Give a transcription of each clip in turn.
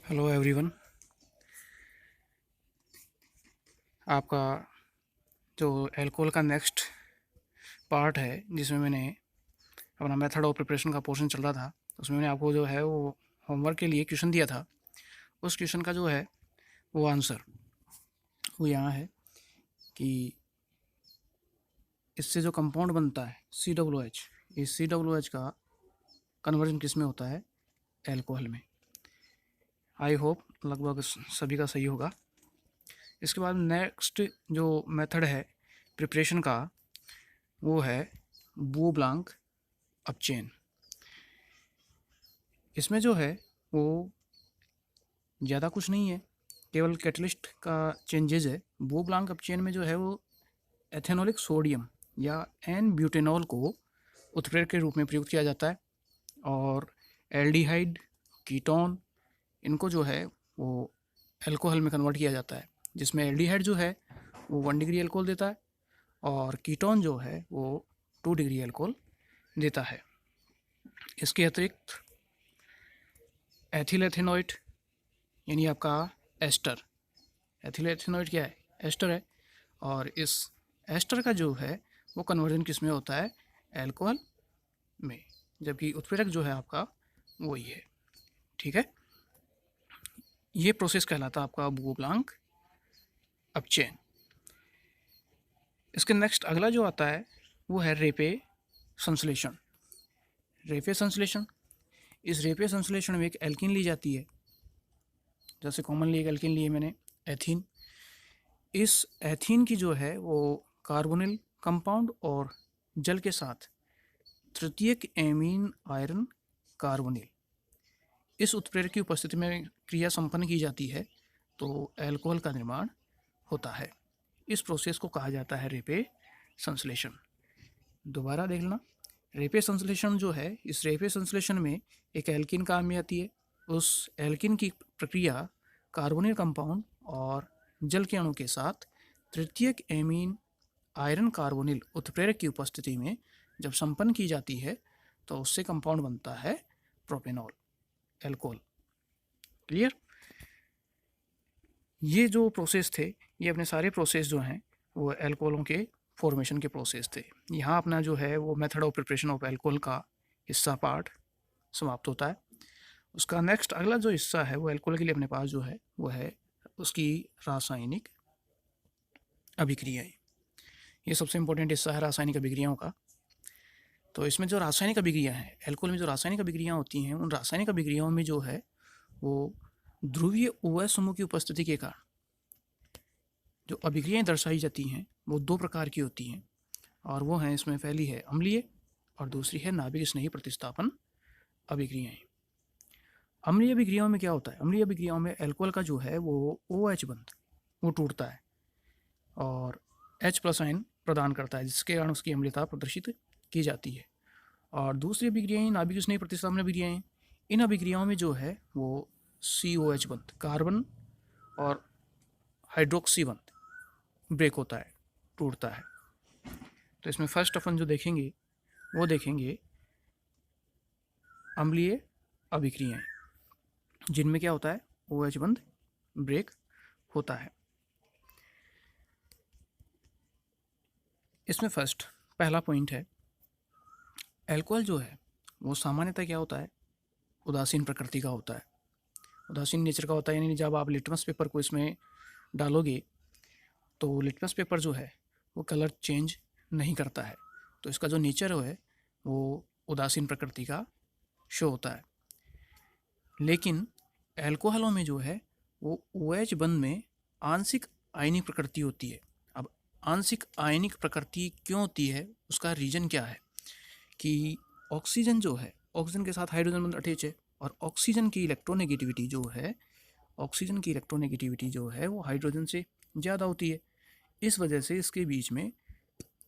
Hello everyone. आपका जो alcohol का नेक्स्ट पार्ट है जिसमें मैंने अपना मेथड ऑफ प्रिपरेशन का पोर्शन चल रहा था, उसमें मैंने आपको जो है वो होमवर्क के लिए क्वेश्चन दिया था। उस क्वेश्चन का जो है वो आंसर वो यहाँ है कि इससे जो कंपाउंड बनता है COOH, इस COOH का कन्वर्जन किस में होता है? एल्कोहल में। आई होप लगभग सभी का सही होगा। इसके बाद नेक्स्ट जो मेथड है प्रिपरेशन का वो है बू ब्लांक अपचेन। इसमें जो है वो ज़्यादा कुछ नहीं है, केवल कैटलिस्ट का चेंजेज है। बू ब्लांक अपचेन में जो है वो एथेनॉलिक सोडियम या एन ब्यूटेनॉल को उत्प्रेरक के रूप में प्रयुक्त किया जाता है, और एल्डिहाइड, कीटोन, इनको जो है वो अल्कोहल में कन्वर्ट किया जाता है, जिसमें एल्डिहाइड जो है वो 1 डिग्री अल्कोहल देता है और कीटोन जो है वो 2 डिग्री अल्कोहल देता है। इसके अतिरिक्त एथिल एथेनॉइड यानी आपका एस्टर, एथिल एथेनॉइड क्या है? एस्टर है। और इस एस्टर का जो है वो कन्वर्जन किस में होता है? एल्कोहल में, जबकि उत्प्रेरक जो है आपका वही है। ठीक है, ये प्रोसेस कहलाता है आपका बू ब्लांक अपचेन। इसके नेक्स्ट अगला जो आता है वो है रेपे संश्लेषण। रेपे संश्लेषण, इस रेपे संश्लेषण में एक एल्कीन ली जाती है, जैसे कॉमनली एक एल्कीन ली है मैंने, एथीन। इस एथीन की जो है वो कार्बोनिल कंपाउंड और जल के साथ तृतीयक एमीन आयरन कार्बोनिल, इस उत्प्रेरक की उपस्थिति में क्रिया संपन्न की जाती है तो अल्कोहल का निर्माण होता है। इस प्रोसेस को कहा जाता है रेपे संश्लेषण। दोबारा देख लेना, रेपे संश्लेषण जो है, इस रेपे संश्लेषण में एक एल्कीन काम में आती है। उस एल्कीन की प्रक्रिया कार्बोनिल कंपाउंड और जल के अणु के साथ तृतीयक एमीन आयरन कार्बोनिल उत्प्रेरक की उपस्थिति में जब संपन्न की जाती है तो उससे कंपाउंड बनता है प्रोपेनॉल, एल्कोहल। क्लियर? ये जो प्रोसेस थे, ये अपने सारे प्रोसेस जो हैं वो एल्कोहलों के फॉर्मेशन के प्रोसेस थे। यहाँ अपना जो है वो method of preparation of alcohol का हिस्सा पार्ट समाप्त होता है। उसका नेक्स्ट अगला जो हिस्सा है वो एल्कोहल के लिए अपने पास जो है वो है उसकी रासायनिक अभिक्रियाएं। ये सबसे इम्पोर्टेंट हिस्सा है रासायनिक अभिक्रियाओं का। तो इसमें जो रासायनिक अभिक्रिया है, एल्कोहल में जो रासायनिक अभिक्रियाएं होती हैं, उन रासायनिक अभिक्रियाओं में जो है वो ध्रुवीय OH समूह की उपस्थिति के कारण जो अभिक्रियाएं दर्शाई जाती हैं वो 2 प्रकार की होती हैं, और वो हैं, इसमें पहली है अम्लीय और दूसरी है नाभिक स्नेही प्रतिस्थापन अभिक्रियाएं। अम्लीय अभिक्रियाओं में क्या होता है? अम्लीय अभिक्रियाओं में एल्कोहल का जो है वो OH बंध वो टूटता है और H+ आयन प्रदान करता है, जिसके कारण उसकी अम्लीयता प्रदर्शित की जाती है। और दूसरी अभिक्रियाएं नाभिक स्नेही प्रतिस्थापन अभिक्रियाएं, इन अभिक्रियाओं में जो है वो COH बंध, कार्बन और हाइड्रोक्सी बंध ब्रेक होता है, टूटता है। तो इसमें फर्स्ट अपन जो देखेंगे वो देखेंगे अम्लीय अभिक्रियाएं, जिनमें क्या होता है? OH बंध ब्रेक होता है। इसमें फर्स्ट पहला पॉइंट है, अल्कोहल जो है वो सामान्यतः क्या होता है? उदासीन प्रकृति का होता है, उदासीन नेचर का होता है। यानी जब आप लिटमस पेपर को इसमें डालोगे तो लिटमस पेपर जो है वो कलर चेंज नहीं करता है, तो इसका जो नेचर है वो उदासीन प्रकृति का शो होता है। लेकिन अल्कोहलों में जो है वो OH बंध में आंशिक आयनिक प्रकृति होती है। अब आंशिक आयनिक प्रकृति क्यों होती है, उसका रीजन क्या है कि ऑक्सीजन जो है, ऑक्सीजन के साथ हाइड्रोजन बंध अटैच है, और ऑक्सीजन की इलेक्ट्रोनेगेटिविटी जो है, ऑक्सीजन की इलेक्ट्रोनेगेटिविटी जो है वो हाइड्रोजन से ज़्यादा होती है। इस वजह से इसके बीच में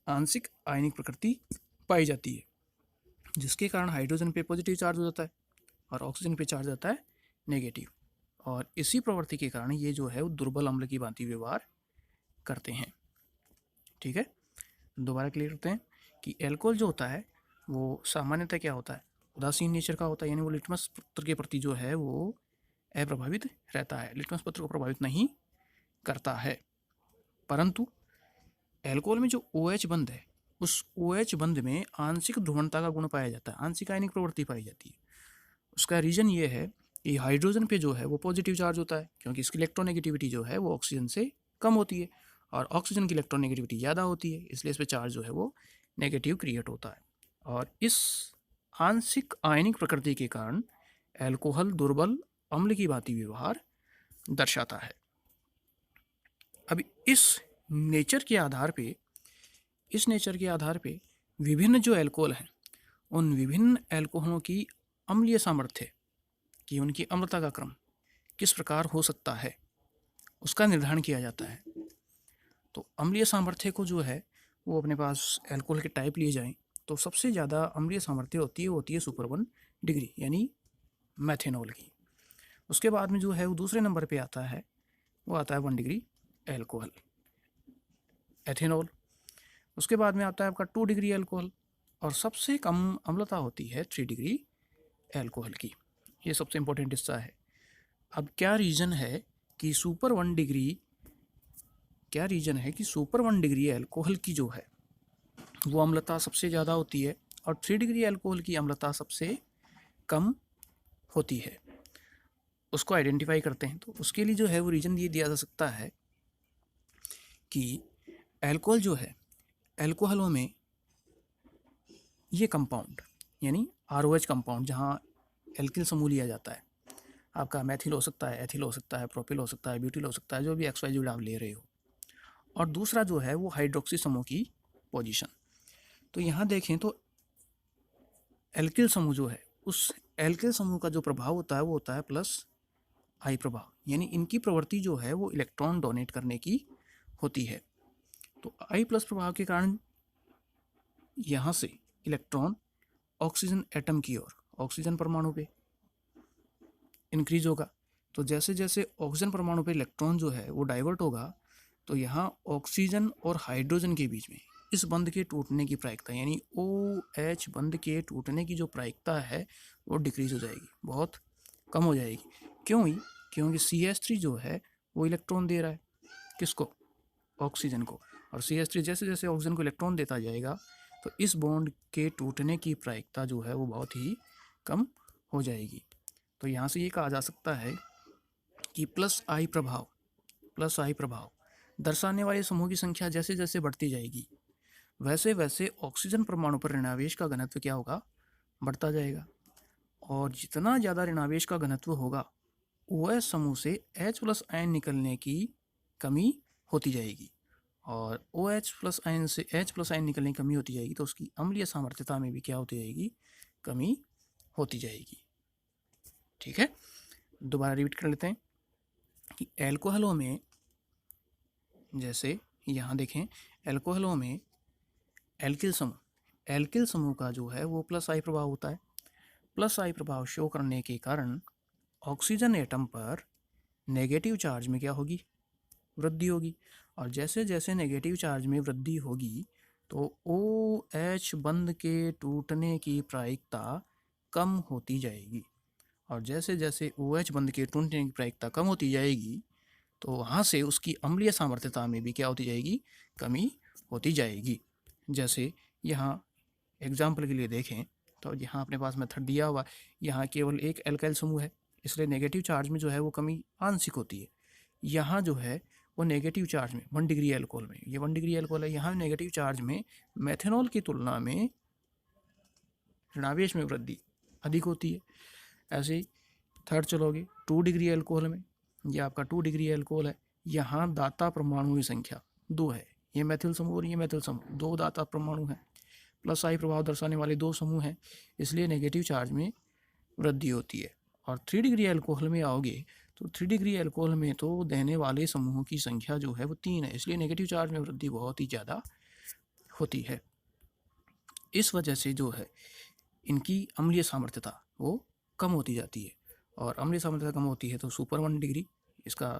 आंशिक आयनिक प्रकृति पाई जाती है, जिसके कारण हाइड्रोजन पे पॉजिटिव चार्ज हो जाता है और ऑक्सीजन पे चार्ज आता है नेगेटिव, और इसी प्रवृत्ति के कारण ये जो है वो दुर्बल अम्ल की भांति व्यवहार करते हैं। ठीक है, दोबारा क्लियर करते हैं कि एल्कोहल जो होता है वो सामान्यतः क्या होता है? उदासीन नेचर का होता है, यानी वो लिटमस पत्र के प्रति जो है वो अप्रभावित रहता है, लिटमस पत्र को प्रभावित नहीं करता है। परंतु एल्कोहल में जो OH बंध है, उस OH बंध में आंशिक ध्रुवणता का गुण पाया जाता है, आंशिक आयनिक प्रवृत्ति पाई जाती है। उसका रीजन ये है कि हाइड्रोजन पे जो है वो पॉजिटिव चार्ज होता है, क्योंकि इसकी इलेक्ट्रोनेगेटिविटी जो है वो ऑक्सीजन से कम होती है और ऑक्सीजन की इलेक्ट्रोनेगेटिविटी ज़्यादा होती है, इसलिए इस पर चार्ज जो है वो नेगेटिव क्रिएट होता है। और इस आंशिक आयनिक प्रकृति के कारण एल्कोहल दुर्बल अम्ल की भांति व्यवहार दर्शाता है। अब इस नेचर के आधार पे विभिन्न जो एल्कोहल हैं, उन विभिन्न एल्कोहलों की अम्लीय सामर्थ्य कि उनकी अम्लता का क्रम किस प्रकार हो सकता है, उसका निर्धारण किया जाता है। तो अम्लीय सामर्थ्य को जो है वो अपने पास एल्कोहल के टाइप लिए जाएं तो सबसे ज़्यादा अम्लीय सामर्थ्य होती है सुपर 1 डिग्री यानी मैथेनॉल की। उसके बाद में जो है वो दूसरे नंबर पे आता है, वो आता है 1 डिग्री एल्कोहल एथेनॉल। उसके बाद में आता है आपका 2 डिग्री एल्कोहल और सबसे कम अम्लता होती है 3 डिग्री एल्कोहल की। ये सबसे इम्पोर्टेंट हिस्सा है। अब क्या रीज़न है कि सुपर 1 डिग्री एल्कोहल की जो है वो अम्लता सबसे ज़्यादा होती है और 3 डिग्री एल्कोहल की अम्लता सबसे कम होती है। उसको आइडेंटिफाई करते हैं तो उसके लिए जो है वो रीज़न ये दिया जा सकता है कि एल्कोहल जो है, एल्कोहलों में ये कंपाउंड यानी ROH कंपाउंड जहाँ एल्किल समूह लिया जाता है, आपका मैथिल हो सकता है, एथिल हो सकता है, प्रोपिल हो सकता है, ब्यूटिल हो सकता है, जो भी XYZ आप ले रहे हो। और दूसरा जो है वो हाइड्रोक्सी समूह की पोजीशन। तो यहाँ देखें तो एल्किल समूह जो है, उस एल्किल समूह का जो प्रभाव होता है वो होता है +I प्रभाव, यानी इनकी प्रवृत्ति जो है वो इलेक्ट्रॉन डोनेट करने की होती है। तो I+ प्रभाव के कारण यहाँ से इलेक्ट्रॉन ऑक्सीजन एटम की ओर, ऑक्सीजन परमाणु पे इंक्रीज होगा। तो जैसे जैसे ऑक्सीजन परमाणु पे इलेक्ट्रॉन जो है वो डाइवर्ट होगा, तो यहाँ ऑक्सीजन और हाइड्रोजन के बीच में इस बंध के टूटने की प्रायिकता यानी OH बंध के टूटने की जो प्रायिकता है वो डिक्रीज हो जाएगी, बहुत कम हो जाएगी। क्योंकि CH3 जो है वो इलेक्ट्रॉन दे रहा है किसको, ऑक्सीजन को, और CH3 जैसे जैसे ऑक्सीजन को इलेक्ट्रॉन देता जाएगा तो इस बॉन्ड के टूटने की प्रायिकता जो है वो बहुत ही कम हो जाएगी। तो यहाँ से ये कहा जा सकता है कि +I प्रभाव दर्शाने वाले समूह की संख्या जैसे जैसे बढ़ती जाएगी, वैसे वैसे ऑक्सीजन परमाणु पर ऋणावेश का घनत्व क्या होगा, बढ़ता जाएगा। और जितना ज़्यादा ऋणावेश का घनत्व होगा, OH समूह से H+ आयन निकलने की कमी होती जाएगी, और OH+ आयन से H+ आयन निकलने की कमी होती जाएगी तो उसकी अम्लीय सामर्थ्यता में भी क्या होती जाएगी, कमी होती जाएगी। ठीक है, दोबारा रिपीट कर लेते हैं कि एल्कोहलों में, जैसे यहाँ देखें, एल्कोहलों में एल्किल समूह का जो है वो +I प्रभाव होता है। +I प्रभाव शो करने के कारण ऑक्सीजन एटम पर नेगेटिव चार्ज में क्या होगी, वृद्धि होगी, और जैसे जैसे नेगेटिव चार्ज में वृद्धि होगी तो OH बंध के टूटने की प्रायिकता कम होती जाएगी, और जैसे जैसे OH बंध के टूटने की प्रायिकता कम होती जाएगी तो वहाँ से उसकी अम्लीय सामर्थ्यता में भी क्या होती जाएगी, कमी होती जाएगी। जैसे यहाँ एग्जाम्पल के लिए देखें तो यहाँ अपने पास मेथड दिया हुआ, यहाँ केवल एक एल्काइल समूह है, इसलिए नेगेटिव चार्ज में जो है वो कमी आंशिक होती है। यहाँ जो है वो नेगेटिव चार्ज में 1 डिग्री एल्कोहल में, ये 1 डिग्री एल्कोहल है, यहाँ नेगेटिव चार्ज में मेथेनॉल की तुलना में ऋणावेश में वृद्धि अधिक होती है। ऐसे ही थर्ड चलोगे 2 डिग्री एल्कोहल में, ये आपका 2 डिग्री एल्कोहल है, यहाँ दाता परमाणु की संख्या 2 है, ये मेथिल समूह और ये मेथिल समूह, 2 दाता परमाणु हैं, +I प्रभाव दर्शाने वाले 2 समूह हैं, इसलिए नेगेटिव चार्ज में वृद्धि होती है। और 3 डिग्री एल्कोहल में आओगे तो 3 डिग्री एल्कोहल में तो देने वाले समूहों की संख्या जो है वो 3 है, इसलिए नेगेटिव चार्ज में वृद्धि बहुत ही ज़्यादा होती है। इस वजह से जो है इनकी अम्लीय सामर्थ्यता वो कम होती जाती है, और अम्लीय सामर्थ्यता कम होती है तो सुपर 1 डिग्री इसका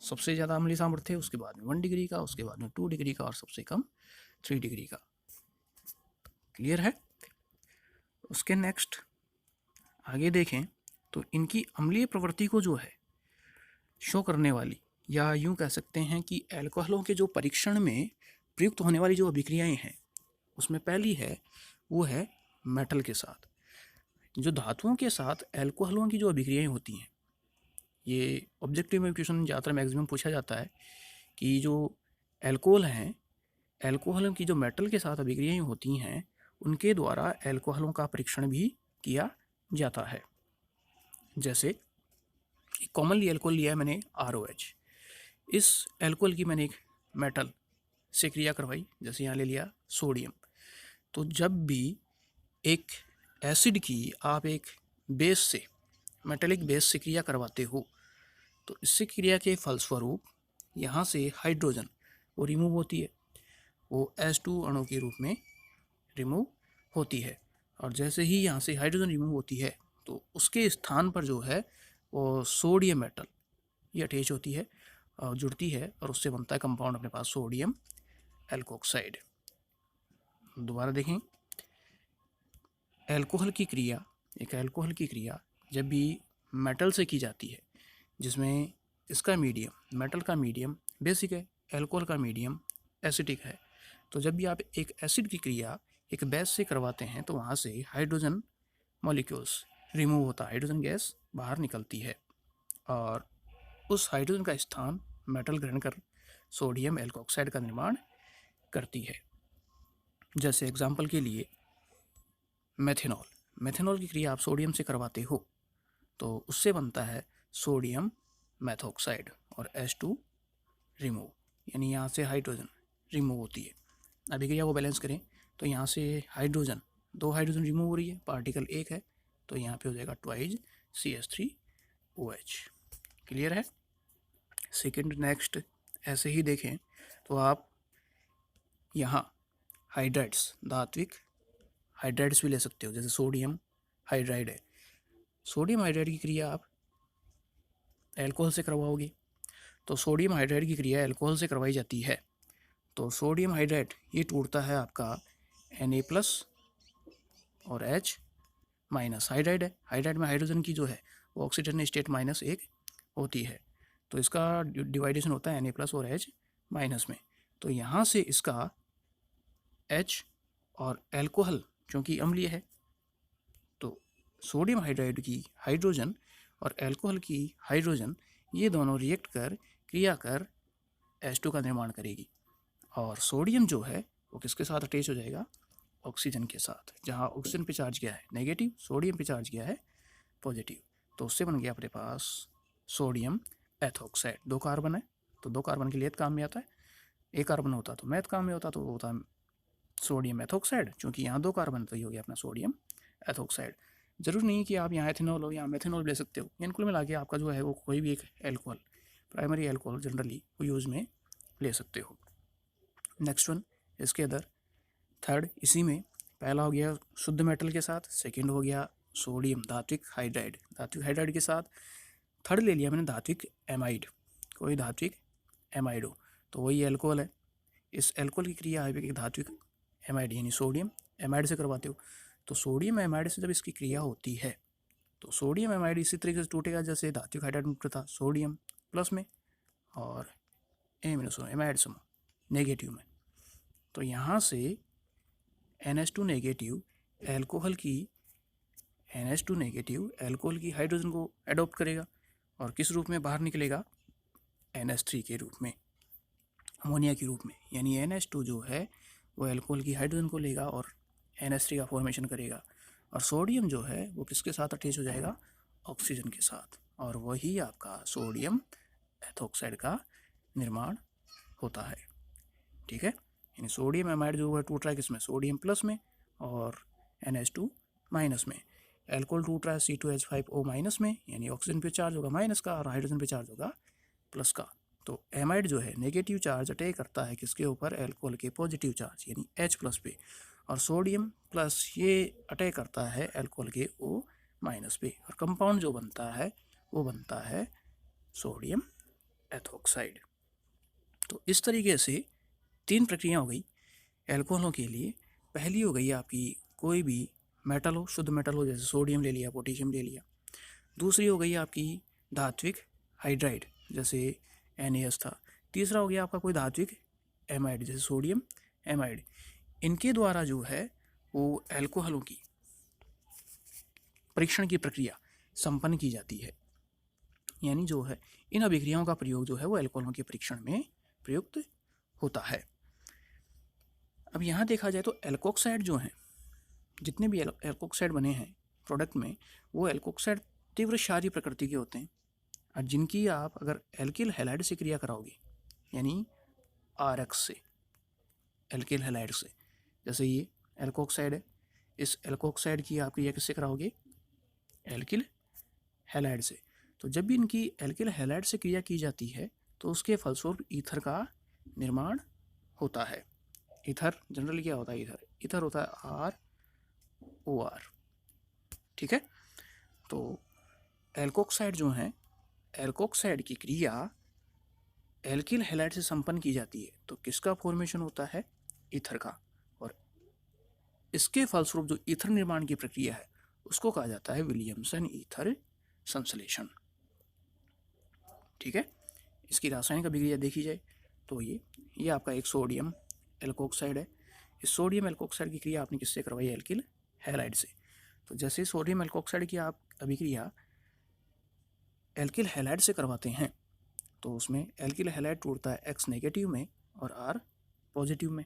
सबसे ज़्यादा अम्लीय सामर्थ्य है, उसके बाद में 1 डिग्री का, उसके बाद में 2 डिग्री का, और सबसे कम 3 डिग्री का। क्लियर है। उसके नेक्स्ट आगे देखें तो इनकी अम्लीय प्रवृत्ति को जो है शो करने वाली, या यूँ कह सकते हैं कि एल्कोहलों के जो परीक्षण में प्रयुक्त होने वाली जो अभिक्रियाएं हैं, उसमें पहली है वो है मेटल के साथ। जो धातुओं के साथ एल्कोहलों की जो अभिक्रियाएं होती हैं, ये ऑब्जेक्टिव में क्वेश्चन ज़्यादातर मैक्सिमम पूछा जाता है कि जो एल्कोहल हैं, एल्कोहलों की जो मेटल के साथ अभिक्रियाएं होती हैं, उनके द्वारा एल्कोहलों का परीक्षण भी किया जाता है। जैसे कॉमनली एल्कोहल लिया है मैंने ROH। इस एल्कोहल की मैंने एक मेटल से क्रिया करवाई, जैसे यहाँ ले लिया सोडियम। तो जब भी एक एसिड की आप एक बेस से, मेटेलिक बेस से क्रिया करवाते हो, तो इससे क्रिया के फलस्वरूप यहाँ से हाइड्रोजन वो रिमूव होती है, वो H2 अणु के रूप में रिमूव होती है। और जैसे ही यहाँ से हाइड्रोजन रिमूव होती है, तो उसके स्थान पर जो है वो सोडियम मेटल ये अटैच होती है और जुड़ती है, और उससे बनता है कंपाउंड अपने पास सोडियम एल्कोक्साइड। दोबारा देखें, एल्कोहल की क्रिया, एक एल्कोहल की क्रिया जब भी मेटल से की जाती है, जिसमें इसका मीडियम, मेटल का मीडियम बेसिक है, एल्कोहल का मीडियम एसिडिक है, तो जब भी आप एक एसिड की क्रिया एक बेस से करवाते हैं, तो वहाँ से हाइड्रोजन मॉलिक्यूल्स रिमूव होता है, हाइड्रोजन गैस बाहर निकलती है, और उस हाइड्रोजन का स्थान मेटल ग्रहण कर सोडियम एल्कोक्साइड का निर्माण करती है। जैसे एग्जाम्पल के लिए मेथेनॉल, मेथेनॉल की क्रिया आप सोडियम से करवाते हो, तो उससे बनता है सोडियम मेथोक्साइड और H2 रिमूव, यानी यहाँ से हाइड्रोजन रिमूव होती है। अभिक्रिया को बैलेंस करें तो यहाँ से हाइड्रोजन, 2 हाइड्रोजन रिमूव हो रही है, पार्टिकल 1 है, तो यहाँ पे हो जाएगा ट्वाइस CH3OH। क्लियर है। सेकंड, नेक्स्ट ऐसे ही देखें तो आप यहाँ हाइड्राइड्स, धात्विक हाइड्राइड्स भी ले सकते हो, जैसे सोडियम हाइड्राइड है। सोडियम हाइड्राइड की क्रिया आप एल्कोहल से करवाओगे, तो सोडियम हाइड्राइड की क्रिया एल्कोहल से करवाई जाती है, तो सोडियम हाइड्राइड ये टूटता है आपका Na+ और H-। हाइड्राइड है, हाइड्राइड में हाइड्रोजन की जो है वो ऑक्सीजन स्टेट -1 होती है, तो इसका डिवाइडेशन होता है Na+ और H- में। तो यहाँ से इसका H और एल्कोहल क्योंकि अम्लीय है, तो सोडियम हाइड्राइड की हाइड्रोजन और एल्कोहल की हाइड्रोजन ये दोनों रिएक्ट कर क्रिया कर H2 का निर्माण करेगी, और सोडियम जो है वो किसके साथ अटैच हो जाएगा, ऑक्सीजन के साथ। जहाँ ऑक्सीजन पे चार्ज किया है नेगेटिव, सोडियम पे चार्ज किया है पॉजिटिव, तो उससे बन गया अपने पास सोडियम एथोक्साइड। 2 कार्बन है, तो 2 कार्बन के लिए काम में आता है, 1 कार्बन होता तो मैथ काम में होता, तो वो होता सोडियम एथोक्साइड। चूँकि यहाँ 2 कार्बन, तो ये हो गया अपना सोडियम एथोक्साइड। जरूरी नहीं है कि आप यहाँ एथेनॉल हो या मेथेनॉल ले सकते हो, इन कुल मिला के आपका जो है वो कोई भी एक एल्कोहल, प्राइमरी एल्कोहल जनरली वो यूज़ में ले सकते हो। नेक्स्ट वन इसके अंदर थर्ड, इसी में पहला हो गया शुद्ध मेटल के साथ, सेकंड हो गया सोडियम धात्विक हाइड्राइड, धात्विक हाइड्राइड के साथ, थर्ड ले लिया मैंने धात्विक एमाइड, कोई धात्विक एमाइड हो, तो वही एल्कोहल है। इस एल्कोहल की क्रिया है कि धात्विक एमाइड यानी सोडियम एमाइड से करवाते हो, तो सोडियम एमाइड से जब इसकी क्रिया होती है, तो सोडियम एमाइड इसी तरीके से टूटेगा जैसे धात्विक हाइड्राइड में टूटा था, सोडियम प्लस में और एमाइड समूह नेगेटिव में। तो यहाँ से NH2 नेगेटिव एल्कोहल की हाइड्रोजन को एडॉप्ट करेगा, और किस रूप में बाहर निकलेगा, NH3 के रूप में, अमोनिया के रूप में। यानी NH2 जो है वो एल्कोहल की हाइड्रोजन को लेगा और NH3 का फॉर्मेशन करेगा, और सोडियम जो है वो किसके साथ अटैच हो जाएगा, ऑक्सीजन के साथ, और वही आपका सोडियम एथोक्साइड का निर्माण होता है। ठीक है, यानी सोडियम एमाइड जो है टूट रहा है किसमें, सोडियम प्लस में और NH2 माइनस में। एल्कोहल टूट रहा है C2H5O- में, यानी ऑक्सीजन पे चार्ज होगा माइनस का और हाइड्रोजन पे चार्ज होगा प्लस का। तो एमाइड जो है नेगेटिव चार्ज अटैक करता है किसके ऊपर, एल्कोहल के पॉजिटिव चार्ज यानी H+ पे, और सोडियम प्लस ये अटैक करता है एल्कोहल के O- पे, और कंपाउंड जो बनता है वो बनता है सोडियम एथोक्साइड। तो इस तरीके से 3 प्रक्रिया हो गई एल्कोहलों के लिए। पहली हो गई आपकी कोई भी मेटल हो, शुद्ध मेटल हो, जैसे सोडियम ले लिया, पोटेशियम ले लिया, दूसरी हो गई आपकी धात्विक हाइड्राइड, जैसे NaS था। तीसरा हो गया आपका कोई धात्विक एमाइड, जैसे सोडियम एमाइड। इनके द्वारा जो है वो एल्कोहलों की परीक्षण की प्रक्रिया संपन्न की जाती है। यानी जो है इन अभिक्रियाओं का प्रयोग जो है वो एल्कोहलों के परीक्षण में प्रयुक्त होता है। अब यहाँ देखा जाए तो एल्कोक्साइड जो हैं, जितने भी एल्कोक्साइड बने हैं प्रोडक्ट में, वो एल्कोक्साइड तीव्र क्षारीय प्रकृति के होते हैं, और जिनकी आप अगर एल्किल हैलाइड से क्रिया कराओगे, यानी RX से, एल्किल हैलाइड से, जैसे ये एल्कोक्साइड है, इस एल्कोक्साइड की आप क्रिया किससे कराओगे? एल्किल हैलाइड से। तो जब भी इनकी एल्किल हैलाइड से क्रिया की जाती है तो उसके फलस्वरूप ईथर का निर्माण होता है। ईथर जनरली क्या होता है? ईथर होता है ROR, ठीक है। तो एल्कोक्साइड जो हैं, एल्कोक्साइड की क्रिया एल्किल हैलाइड से संपन्न की जाती है तो किसका फॉर्मेशन होता है? ईथर का। और इसके फलस्वरूप जो ईथर निर्माण की प्रक्रिया है उसको कहा जाता है विलियमसन ईथर संश्लेषण, ठीक है। इसकी रासायनिक अभिक्रिया देखी जाए तो ये आपका एक सोडियम एल्कोक्साइड है। इस सोडियम एल्कोक्साइड की क्रिया आपने किससे करवाई? एल्किल हैलाइड से। तो जैसे सोडियम एल्कोक्साइड की आप अभिक्रिया एल्किल हैलाइड से करवाते हैं तो उसमें एल्किल हैलाइड टूटता है X नेगेटिव में और R पॉजिटिव में।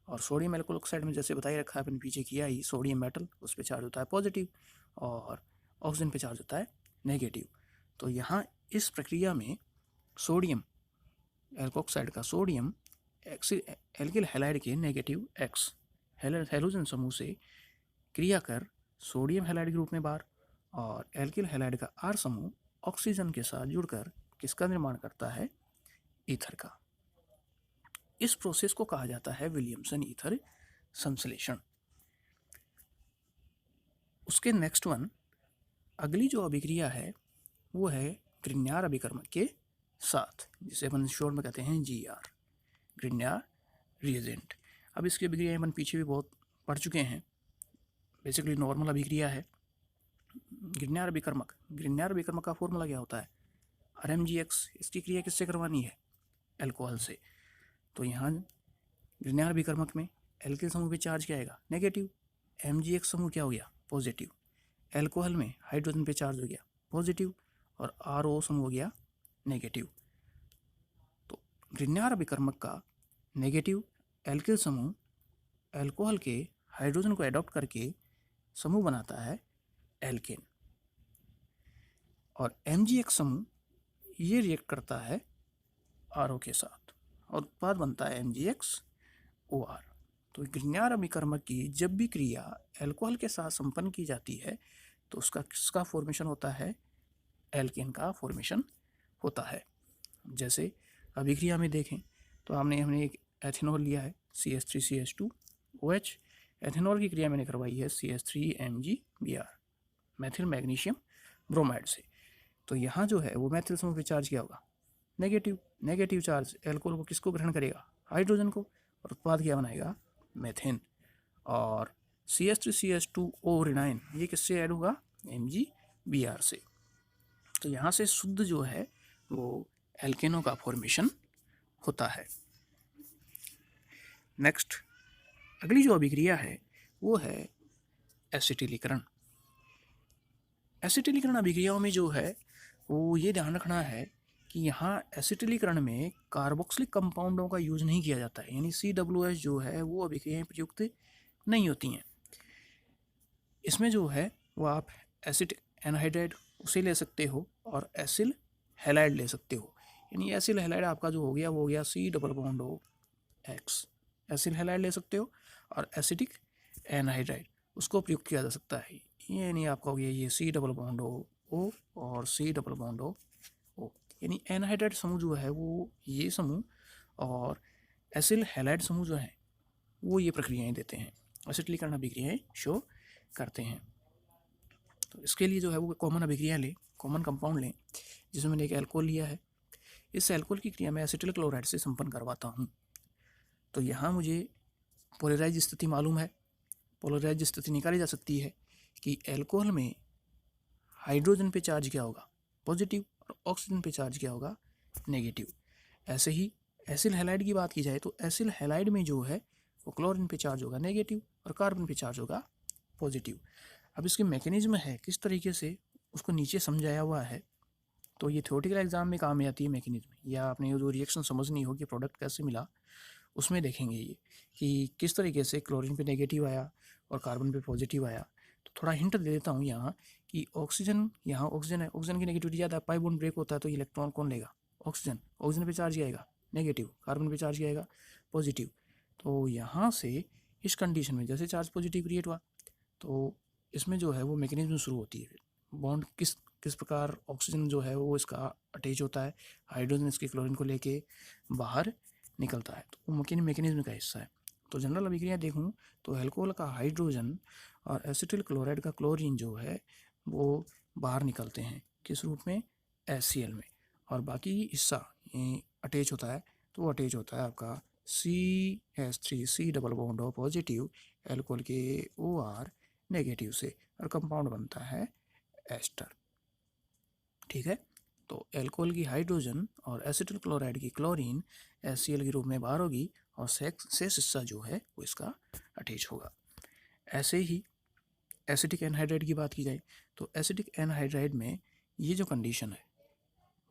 और सोडियम एल्कोक्साइड में जैसे बताई रखा है, अपन पीछे किया ही, सोडियम मेटल उस पर चार्ज होता है पॉजिटिव और ऑक्सीजन पे चार्ज होता है नेगेटिव। तो यहाँ इस प्रक्रिया में सोडियम एल्कोक्साइड का सोडियम एल्किल हैलाइड के नेगेटिव X हैलोजन समूह से क्रिया कर सोडियम हैलाइड के रूप में बाहर, और एल्किल हैलाइड का R समूह ऑक्सीजन के साथ जुड़कर किसका निर्माण करता है? ईथर का। इस प्रोसेस को कहा जाता है विलियमसन ईथर संश्लेषण। उसके नेक्स्ट वन, अगली जो अभिक्रिया है वो है ग्रिग्नार्ड अभिकर्मक के साथ, जिसे अपन शॉर्ट में कहते हैं GR, ग्रिग्नार्ड रिएजेंट। अब इसकी अभिक्रिया अपन पीछे भी बहुत पढ़ चुके हैं, बेसिकली नॉर्मल अभिक्रिया है। ग्रिग्नार्ड अभिकर्मक का फॉर्मूला क्या होता है? RmGX। इसकी क्रिया किससे करवानी है? एल्कोहल से। तो यहाँ ग्रिग्नार्ड अभिकर्मक में एल्किल समूह पे चार्ज क्या आएगा? नेगेटिव। MgX समूह क्या हो गया? पॉजिटिव। एल्कोहल में हाइड्रोजन पे चार्ज हो गया पॉजिटिव और RO समूह हो गया नेगेटिव। तो ग्रिग्नार्ड अभिकर्मक का नेगेटिव एल्किल समूह एल्कोहल के हाइड्रोजन को एडॉप्ट करके समूह बनाता है एल्केन, और MgX समूह ये रिएक्ट करता है RO के साथ और उत्पाद बनता है MgXOR। तो ग्रिग्नार्ड अभिकर्मक की जब भी क्रिया एल्कोहल के साथ संपन्न की जाती है तो उसका किसका फॉर्मेशन होता है? एल्केन का फॉर्मेशन होता है। जैसे अभिक्रिया में देखें तो हमने एक एथेनॉल लिया है CH3CH2OH। एथेनॉल की क्रिया मैंने करवाई है CH3MgBr, मैथिल मैग्नीशियम ब्रोमाइड से। तो यहाँ जो है वो मैथिल समूह पे चार्ज क्या होगा? नेगेटिव चार्ज एल्कोहल को किसको ग्रहण करेगा? हाइड्रोजन को, और उत्पाद क्या बनाएगा? मेथेन। और CH3CH2O ऋणायन ये किससे ऐड होगा? MgBr से। तो यहाँ से शुद्ध जो है वो एल्केनों का फॉर्मेशन होता है। नेक्स्ट अगली जो अभिक्रिया है वो है एसिटिलीकरण। एसिटिलीकरण अभिक्रियाओं में जो है वो ये ध्यान रखना है कि यहाँ एसिटिलीकरण में कार्बोक्सिलिक कंपाउंडों का यूज नहीं किया जाता है, यानी COOH जो है वो अभिक्रियाएं प्रयुक्त नहीं होती हैं। इसमें जो है वो आप एसिड एनहाइड्राइड उसे ले सकते हो और एसिल हैलाइड ले सकते हो। यानी एसिल हैलाइड आपका जो हो गया वो हो गया C+X, एसिल हैलाइड ले सकते हो, और एसिटिक एनहाइड्राइड उसको प्रयुक्त किया जा सकता है। ये नहीं आपका हो गया ये C+O और C+O, यानी एनहाइड्राइड समूह जो है वो ये समूह और एसिल हैलाइड समूह जो है वो ये प्रक्रियाएं देते हैं, एसिटिलीकरण अभिक्रियाएं शो करते हैं। तो इसके लिए जो है वो कॉमन अभिक्रिया लें, कॉमन कंपाउंड लें, जिसमें मैंने एक एल्कोहल लिया है। इस एल्कोहल की क्रिया मैं एसिटिल क्लोराइड से संपन्न करवाता हूँ। तो यहाँ मुझे पोलराइज स्थिति मालूम है। पोलराइज स्थिति निकाली जा सकती है कि एल्कोहल में हाइड्रोजन पे चार्ज क्या होगा, पॉजिटिव, और ऑक्सीजन पे चार्ज क्या होगा, नेगेटिव। ऐसे ही एसिल हैलाइड की बात की जाए तो एसिल हैलाइड में जो है वो क्लोरीन पे चार्ज होगा नेगेटिव और कार्बन पे चार्ज होगा पॉजिटिव। अब इसकी मैकेनिज्म है किस तरीके से उसको नीचे समझाया हुआ है, तो ये थ्योरेटिकल एग्जाम में काम में आती है मैकेनिज्म, या आपने जो रिएक्शन समझनी हो कि प्रोडक्ट कैसे मिला उसमें देखेंगे ये कि किस तरीके से क्लोरीन पे नेगेटिव आया और कार्बन पे पॉजिटिव आया। तो थोड़ा हिंट दे देता हूँ यहाँ कि ऑक्सीजन, यहाँ ऑक्सीजन है, ऑक्सीजन की नेगेटिविटी ज़्यादा, पाई बॉन्ड ब्रेक होता है तो इलेक्ट्रॉन कौन लेगा, ऑक्सीजन। ऑक्सीजन पे चार्ज आएगा नेगेटिव, कार्बन पे चार्ज आएगा पॉजिटिव। तो यहाँ से इस कंडीशन में जैसे चार्ज पॉजिटिव क्रिएट हुआ तो इसमें जो है वो मैकेनिज्म शुरू होती है। बॉन्ड किस किस प्रकार ऑक्सीजन जो है वो इसका अटैच होता है, हाइड्रोजन इसके क्लोरीन को लेके बाहर निकलता है, तो वो मैकेनिज्म का हिस्सा है। तो जनरल अभिक्रिया देखूँ तो अल्कोहल का हाइड्रोजन और एसिटिल क्लोराइड का क्लोरीन जो है वो बाहर निकलते हैं किस रूप में, HCl में, और बाकी हिस्सा अटैच होता है तो वो अटैच होता है आपका CH3C डबल बॉन्ड हो पॉजिटिव अल्कोहल के OR नेगेटिव से, और कंपाउंड बनता है एस्टर। ठीक है, तो अल्कोहल की हाइड्रोजन और एसिटिल क्लोराइड की क्लोरीन HCl के रूप में बाहर होगी और शेष हिस्सा जो है वो इसका अटैच होगा। ऐसे ही एसिटिक एनहाइड्राइड की बात की जाए तो एसिटिक एनहाइड्राइड में ये जो कंडीशन है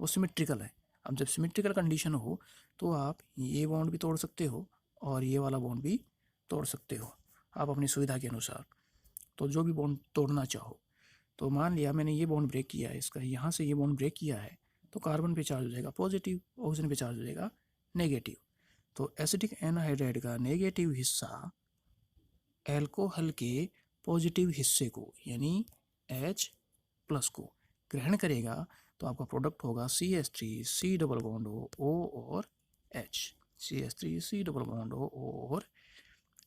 वो सिमेट्रिकल है। अब जब सिमेट्रिकल कंडीशन हो तो आप ये बॉन्ड भी तोड़ सकते हो और ये वाला बॉन्ड भी तोड़ सकते हो, आप अपनी सुविधा के अनुसार। तो जो भी बॉन्ड तोड़ना चाहो, तो मान लिया मैंने ये बॉन्ड ब्रेक किया है, इसका यहाँ से ये बॉन्ड ब्रेक किया है तो कार्बन पे चार्ज हो जाएगा पॉजिटिव, ऑक्सीजन पे चार्ज हो जाएगा नेगेटिव। तो एसिटिक एनहाइड्राइड का नेगेटिव हिस्सा एल्कोहल के पॉजिटिव हिस्से को यानी H प्लस को ग्रहण करेगा तो आपका प्रोडक्ट होगा CH3C डबल बॉन्ड O और H, CH3C double bond O और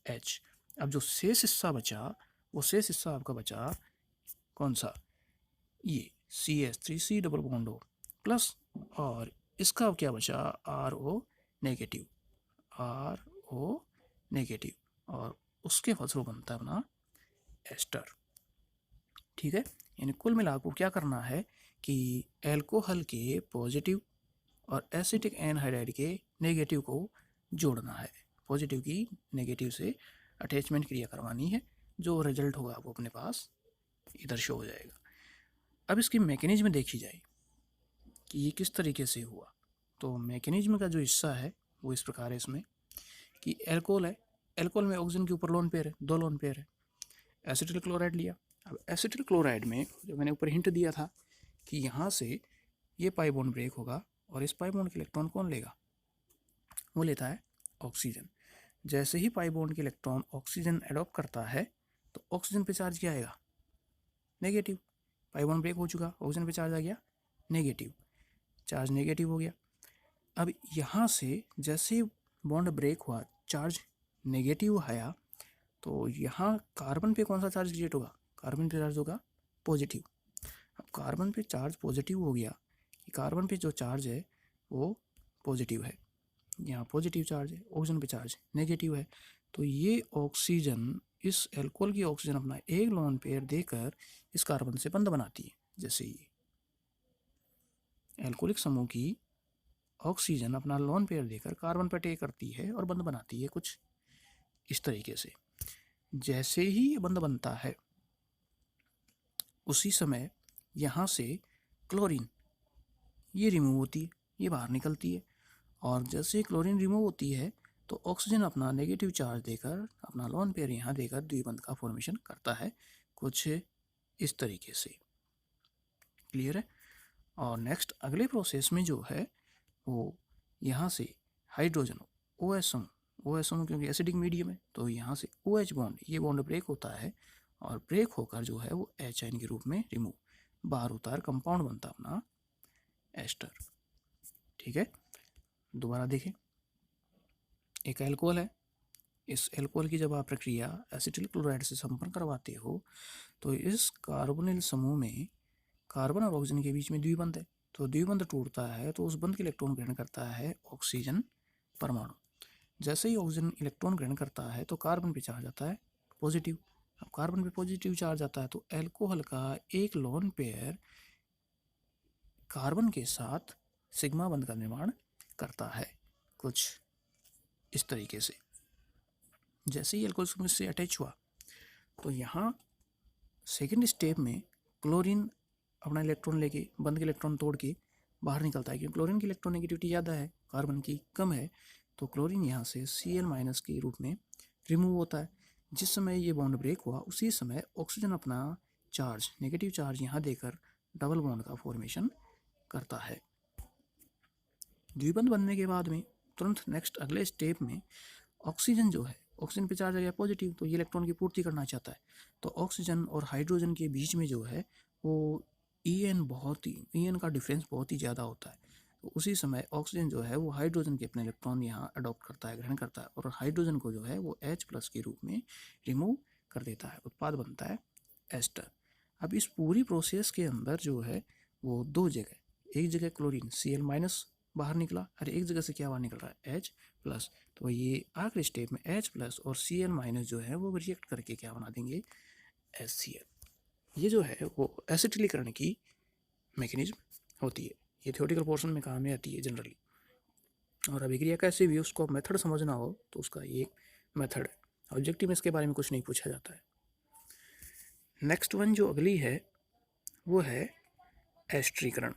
H। अब जो शेष हिस्सा बचा वो शेष हिस्सा आपका बचा कौन सा, ये CH3C double bond O plus, और इसका क्या बचा RO नेगेटिव, RO नेगेटिव, और उसके फलस्वरूप बनता है अपना एस्टर। ठीक है, यानी कुल मिलाकर क्या करना है कि अल्कोहल के पॉजिटिव और एसिटिक एनहाइड्राइड के नेगेटिव को जोड़ना है, पॉजिटिव की नेगेटिव से अटैचमेंट क्रिया करवानी है, जो रिजल्ट होगा वो अपने पास इधर शो हो जाएगा। अब इसकी मैकेनिज्म देखी जाए कि ये किस तरीके से हुआ, तो मैकेनिज्म का जो हिस्सा है वो इस प्रकार है इसमें कि एल्कोहल है, एल्कोहल में ऑक्सीजन के ऊपर लोन पेयर है, 2 लोन पेयर है। एसिटिल क्लोराइड लिया, अब एसिटिल क्लोराइड में जो मैंने ऊपर हिंट दिया था कि यहाँ से ये पाई बॉन्ड ब्रेक होगा और इस पाई बॉन्ड के इलेक्ट्रॉन कौन लेगा, वो लेता है ऑक्सीजन। जैसे ही पाई बॉन्ड के इलेक्ट्रॉन ऑक्सीजन एडॉप्ट करता है तो ऑक्सीजन पे चार्ज क्या आएगा, नेगेटिव। पाई बॉन्ड ब्रेक हो चुका, ऑक्सीजन पे चार्ज आ गया नेगेटिव, चार्ज नेगेटिव हो गया। अब यहाँ से जैसे बॉन्ड ब्रेक हुआ, चार्ज नेगेटिव आया, तो यहाँ कार्बन पे कौन सा चार्ज क्रिएट होगा, कार्बन पे चार्ज होगा पॉजिटिव। अब कार्बन पे चार्ज पॉजिटिव हो गया कि कार्बन पे जो चार्ज है वो पॉजिटिव है, यहाँ पॉजिटिव चार्ज है, ऑक्सीजन पे चार्ज नेगेटिव है। तो ये ऑक्सीजन, इस एल्कोहल की ऑक्सीजन अपना एक लोन पेयर देकर इस कार्बन से बंध बनाती है। जैसे ये एल्कोहलिक समूह की ऑक्सीजन अपना लोन पेयर देकर कार्बन पर अटैक करती है और बंध बनाती है कुछ इस तरीके से। जैसे ही ये बंध बनता है उसी समय यहाँ से क्लोरीन ये रिमूव होती है, ये बाहर निकलती है, और जैसे क्लोरीन रिमूव होती है तो ऑक्सीजन अपना नेगेटिव चार्ज देकर अपना लोन पेयर यहाँ देकर द्विबंध का फॉर्मेशन करता है कुछ इस तरीके से। क्लियर है। और नेक्स्ट अगले प्रोसेस में जो है वो यहाँ से हाइड्रोजन OH क्योंकि एसिडिक मीडियम है तो यहाँ से OH बॉन्ड, ये बॉन्ड ब्रेक होता है और ब्रेक होकर जो है वो H आयन के रूप में रिमूव बाहर होता है, कंपाउंड बनता अपना एस्टर। ठीक है, दोबारा देखें, एक अल्कोहल है, इस अल्कोहल की जब आप प्रक्रिया एसिटिल क्लोराइड से संपन्न करवाते हो तो इस कार्बोनिल समूह में कार्बन और ऑक्सीजन के बीच में द्विबंध है, तो द्विबंध टूटता है तो उस बंध के इलेक्ट्रॉन ग्रहण करता है ऑक्सीजन परमाणु। जैसे ही ऑक्सीजन इलेक्ट्रॉन ग्रहण करता है तो कार्बन पे चार्ज आता है पॉजिटिव, अब कार्बन पे पॉजिटिव चार्ज आता है तो एल्कोहल का एक लोन पेयर कार्बन के साथ सिग्मा बंध का निर्माण करता है कुछ इस तरीके से। जैसे ही एल्कोहल से अटैच हुआ तो यहाँ सेकेंड स्टेप में क्लोरीन अपना इलेक्ट्रॉन लेके बंद के इलेक्ट्रॉन तोड़ के बाहर निकलता है, क्योंकि क्लोरीन की इलेक्ट्रोनेगेटिविटी ज़्यादा है, कार्बन की कम है, तो क्लोरीन यहाँ से Cl- के रूप में रिमूव होता है। जिस समय ये बॉन्ड ब्रेक हुआ उसी समय ऑक्सीजन अपना चार्ज नेगेटिव चार्ज यहाँ देकर डबल बॉन्ड का फॉर्मेशन करता है। द्विबंध बनने के बाद में तुरंत नेक्स्ट अगले स्टेप में ऑक्सीजन जो है, ऑक्सीजन पे चार्ज आ गया पॉजिटिव, तो ये इलेक्ट्रॉन की पूर्ति करना चाहता है, तो ऑक्सीजन और हाइड्रोजन के बीच में जो है वो ई एन का डिफरेंस बहुत ही ज़्यादा होता है। तो उसी समय ऑक्सीजन जो है वो हाइड्रोजन के अपने इलेक्ट्रॉन यहाँ अडॉप्ट करता है, ग्रहण करता है, और हाइड्रोजन को जो है वो H+ के रूप में रिमूव कर देता है, उत्पाद बनता है एस्टर। अब इस पूरी प्रोसेस के अंदर जो है वो दो जगह, एक जगह क्लोरीन Cl- बाहर निकला और एक जगह से क्या बाहर निकल रहा है H+। तो ये आखिरी स्टेप में H+ और Cl- जो है वो रिएक्ट करके क्या बना देंगे HCl। ये जो है वो एसिटिलीकरण की मैकेनिज्म होती है। ये थ्योरेटिकल पोर्शन में काम में आती है जनरली, और अभिक्रिया कैसे भी उसको मेथड समझना हो तो उसका ये मेथड है। ऑब्जेक्टिव में इसके बारे में कुछ नहीं पूछा जाता है। नेक्स्ट वन जो अगली है वो है एस्टरीकरण।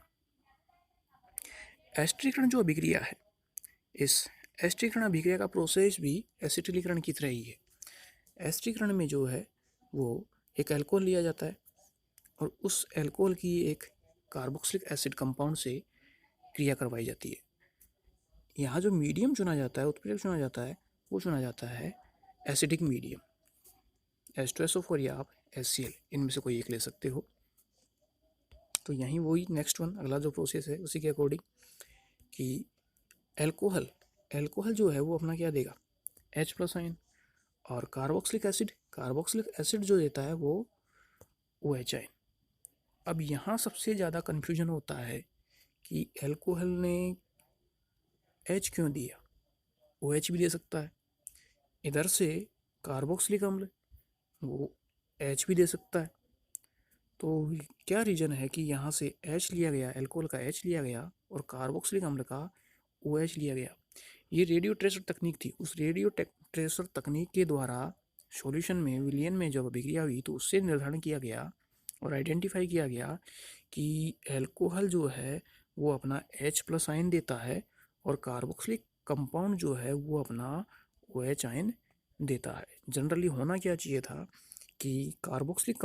एस्टरीकरण जो अभिक्रिया है, इस एस्टरीकरण अभिक्रिया का प्रोसेस भी एसिटिलीकरण की तरह ही है। एस्टरीकरण में जो है वो एक अल्कोहल लिया जाता है और उस अल्कोहल की एक कार्बोक्सिलिक एसिड कंपाउंड से क्रिया करवाई जाती है। यहाँ जो मीडियम चुना जाता है, उत्प्रेरक चुना जाता है, वो चुना जाता है एसिडिक मीडियम, H2SO4 या आप HCl, इनमें से कोई एक ले सकते हो। तो यहीं वही नेक्स्ट वन अगला जो प्रोसेस है उसी के अकॉर्डिंग कि एल्कोहल जो है वो अपना क्या देगा H+ आयन, और कार्बोक्सिलिक एसिड जो देता है वो OH आयन। अब यहाँ सबसे ज़्यादा कन्फ्यूजन होता है कि एल्कोहल ने H क्यों दिया, OH भी दे सकता है। इधर से कार्बोक्सिलिक अम्ल वो H भी दे सकता है। तो क्या रीज़न है कि यहाँ से H लिया गया, एल्कोहल का H लिया गया और कार्बोक्सिलिक अम्ल का OH लिया गया। ये रेडियो ट्रेसर तकनीक थी। उस रेडियो ट्रेसर तकनीक के द्वारा सॉल्यूशन में विलयन में जब अभिक्रिया हुई तो उससे निर्धारण किया गया और आइडेंटिफाई किया गया कि एल्कोहल जो है वो अपना H+ आयन देता है और कार्बोक्सिलिक कंपाउंड जो है वो अपना OH आयन देता है। जनरली होना क्या चाहिए था कि कार्बोक्सिलिक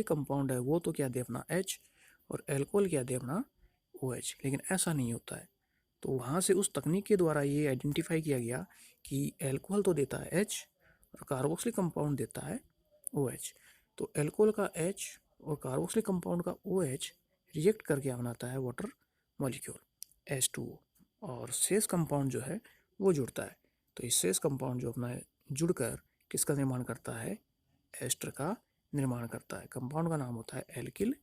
कंपाउंड है वो तो क्या दे अपना H और एल्कोहल क्या दे अपना OH, लेकिन ऐसा नहीं होता है। तो वहाँ से उस तकनीक के द्वारा ये आइडेंटिफाई किया गया कि एल्कोहल तो देता है H और कार्बोक्सिलिक कंपाउंड देता है OH। तो एल्कोहल का H और कार्बोक्सिलिक कंपाउंड का OH रिएक्ट करके बनाता है वाटर मॉलिक्यूल H2O, और शेष कंपाउंड जो है वो जुड़ता है। तो इस शेष कंपाउंड जो अपना जुड़कर किसका निर्माण करता है, एस्टर का निर्माण करता है। कंपाउंड का नाम होता है एल्किल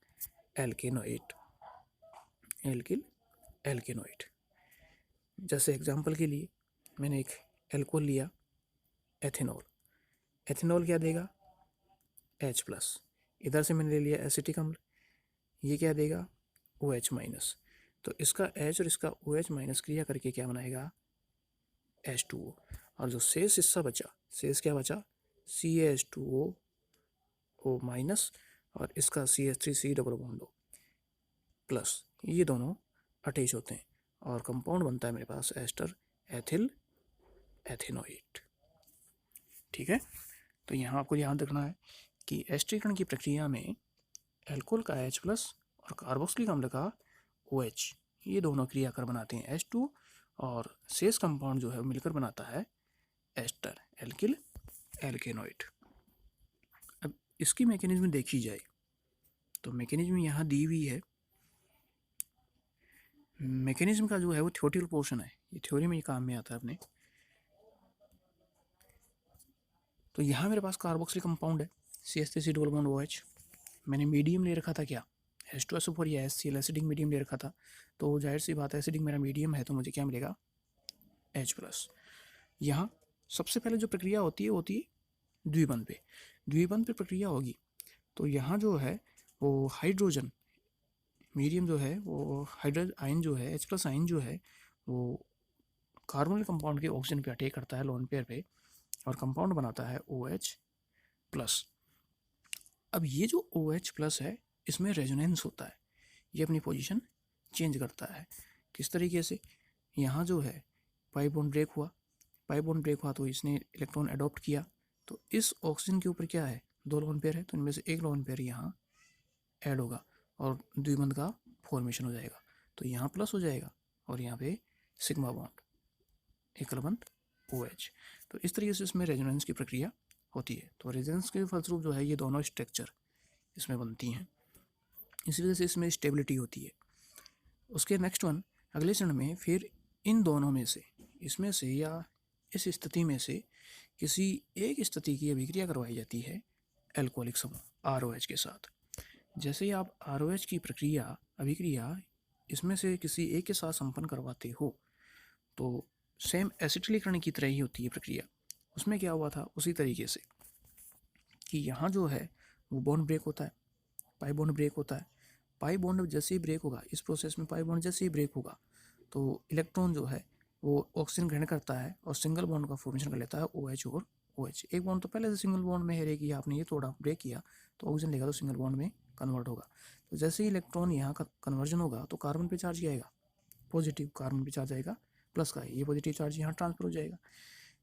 एल्केनोइड। जैसे एग्जांपल के लिए मैंने एक एल्कोहल लिया एथेनॉल क्या देगा H+। इधर से मैंने ले लिया एसिटिक अम्ल, ये क्या देगा OH-। तो इसका H और इसका OH- क्रिया करके क्या बनाएगा H2O, और जो शेष हिस्सा बचा, शेष क्या बचा CH2O O- और इसका CH3C डबल बॉन्ड O+, ये दोनों अटैच होते हैं और कंपाउंड बनता है मेरे पास एस्टर एथिल एथेनोइड। ठीक है, तो यहाँ आपको ध्यान रखना है कि एस्टरीकरण की प्रक्रिया में एल्कोहल का H+ और कार्बोक्सिलिक अम्ल का OH, ये दोनों क्रिया कर बनाते हैं H2, और शेष कंपाउंड जो है मिलकर बनाता है एस्टर एल्किल एल्केनोइड। अब इसकी मैकेनिज्म देखी जाए तो मैकेनिज्म यहाँ दी हुई है। मैकेनिज्म का जो है वो थ्योरेटिकल पोर्शन है, ये थ्योरी में ये काम में आता है अपने। तो यहाँ मेरे पास कार्बोक्सिलिक कंपाउंड है CH3C डबल बॉन्ड OH। मैंने मीडियम ले रखा था क्या H2SO4 या HCl, एसिडिक मीडियम ले रखा था, तो जाहिर सी बात है एसिडिक मेरा मीडियम है तो मुझे क्या मिलेगा H+। यहाँ सबसे पहले जो प्रक्रिया होती है द्विबंध पे। द्विबंध पे प्रक्रिया होगी तो यहाँ जो है वो हाइड्रोजन मीडियम जो है वो हाइड्रोजन आयन जो है H+ आयन जो है वो कार्बोनिल कंपाउंड के ऑक्सीजन पे अटैक करता है लोन पेयर पे और कंपाउंड बनाता है OH+। अब ये जो OH+ है इसमें रेजोनेंस होता है, ये अपनी पोजीशन चेंज करता है। किस तरीके से? यहाँ जो है पाई बॉन्ड ब्रेक हुआ, पाई बॉन्ड ब्रेक हुआ तो इसने इलेक्ट्रॉन अडॉप्ट किया, तो इस ऑक्सीजन के ऊपर क्या है, 2 लोन पेयर है, तो इनमें से एक लोन पेयर यहाँ ऐड होगा और द्विबंध का फॉर्मेशन हो जाएगा। तो यहाँ प्लस हो जाएगा और यहाँ पे सिग्मा बॉन्ड एकल बंध OH। तो इस तरीके से इसमें रेजोनेंस की प्रक्रिया होती है। तो रेजोनेंस के फलस्वरूप जो है ये दोनों स्ट्रक्चर इसमें बनती हैं, इसी वजह से इसमें स्टेबिलिटी होती है। उसके नेक्स्ट वन अगले चरण में फिर इन दोनों में से, इसमें से या इस स्थिति में से किसी एक स्थिति की अभिक्रिया करवाई जाती है एल्कोहलिक समूह ROH के साथ। जैसे ही आप ROH की प्रक्रिया अभिक्रिया इसमें से किसी एक के साथ संपन्न करवाते हो तो सेम एसिटिलीकरण की तरह ही होती है प्रक्रिया। उसमें क्या हुआ था, उसी तरीके से कि यहाँ जो है वो बॉन्ड ब्रेक होता है, पाई बॉन्ड ब्रेक होता है। पाई बॉन्ड जैसे ही ब्रेक होगा, इस प्रोसेस में पाई बॉन्ड जैसे ही ब्रेक होगा तो इलेक्ट्रॉन जो है वो ऑक्सीजन ग्रहण करता है और सिंगल बॉन्ड का फॉर्मेशन कर लेता है OH और OH। एक बॉन्ड तो पहले से सिंगल बॉन्ड में है कि आपने ये थोड़ा ब्रेक किया तो ऑक्सीजन लेगा तो सिंगल बॉन्ड में कन्वर्ट होगा। तो जैसे ही इलेक्ट्रॉन यहाँ का कन्वर्जन होगा तो कार्बन पे चार्ज क्या आएगा, पॉजिटिव, कार्बन पे चार्ज आएगा प्लस का, ये पॉजिटिव चार्ज यहाँ ट्रांसफर हो जाएगा।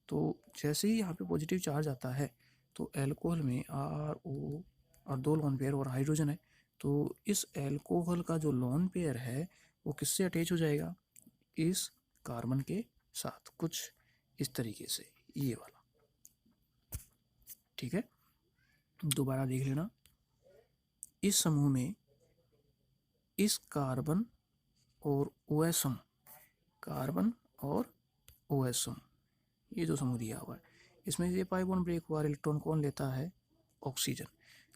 तो जैसे ही यहाँ पे पॉजिटिव चार्ज आता है तो एल्कोहल में RO और 2 लोन पेयर और हाइड्रोजन है, तो इस एल्कोहल का जो लोन पेयर है वो किससे अटैच हो जाएगा, इस कार्बन के साथ, कुछ इस तरीके से, ये वाला। ठीक है, दोबारा देख लेना। इस समूह में इस कार्बन और OH समूह, कार्बन और OH समूह, ये जो समूह दिया हुआ है इसमें ये पाई बॉन्ड ब्रेक हुआ, इलेक्ट्रॉन कौन लेता है, ऑक्सीजन।